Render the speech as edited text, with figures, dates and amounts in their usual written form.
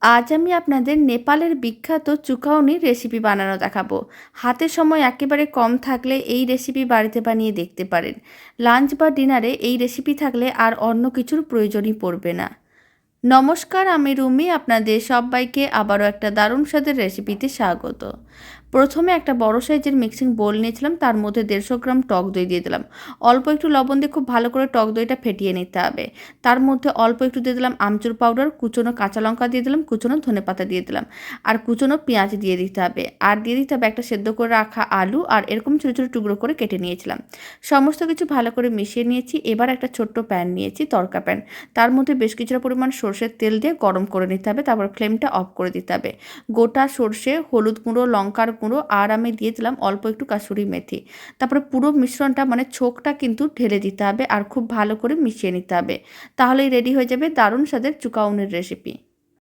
আজ আমি আপনাদের নেপালের বিখ্যাত চুকাউনির রেসিপি বানানো দেখাবো। হাতে সময় একেবারে কম থাকলে এই রেসিপি বাড়িতে বানিয়ে দেখতে পারেন। লাঞ্চ বা ডিনারে এই রেসিপি থাকলে আর অন্য কিছুর প্রয়োজনই পড়বে না। নমস্কার, আমি রুমি। আপনাদের সবাইকে আবারও একটা দারুণ স্বাদের রেসিপিতে স্বাগত। প্রথমে একটা বড় সাইজের মিক্সিং বোল নিয়েছিলাম, তার মধ্যে 150 গ্রাম টক দই দিয়ে দিলাম। অল্প একটু লবণ দিয়ে খুব ভালো করে টক দইটা ফেটিয়ে নিতে হবে। তার মধ্যে অল্প একটু দিয়ে দিলাম আমচুর পাউডার, কুচনো কাঁচা লঙ্কা দিয়ে দিলাম, কুচনো ধনেপাতা দিয়ে দিলাম, আর কুচনো পেঁয়াজ দিয়ে দিতে হবে। আর দিয়ে দিতে হবে একটা সেদ্ধ করে রাখা আলু, আর এরকম ছোটো ছোটো টুকরো করে কেটে নিয়েছিলাম। সমস্ত কিছু ভালো করে মিশিয়ে নিয়েছি। এবার একটা ছোট্ট প্যান নিয়েছি, তড়কা প্যান। তার মধ্যে বেশ কিছুটা পরিমাণ সরষের তেল দিয়ে গরম করে নিতে হবে। তারপর ফ্লেমটা অফ করে দিতে হবে। গোটা সরষে, হলুদ গুঁড়ো, লঙ্কার গুঁড়ো, আর আমি দিয়ে দিলাম অল্প একটু কাসুরি মেথি। তারপরে পুরো মিশ্রণটা মানে ছোকটা কিন্তু ঢেলে দিতে হবে আর খুব ভালো করে মিশিয়ে নিতে হবে। তাহলেই রেডি হয়ে যাবে দারুণ স্বাদের চুকাউনের রেসিপি।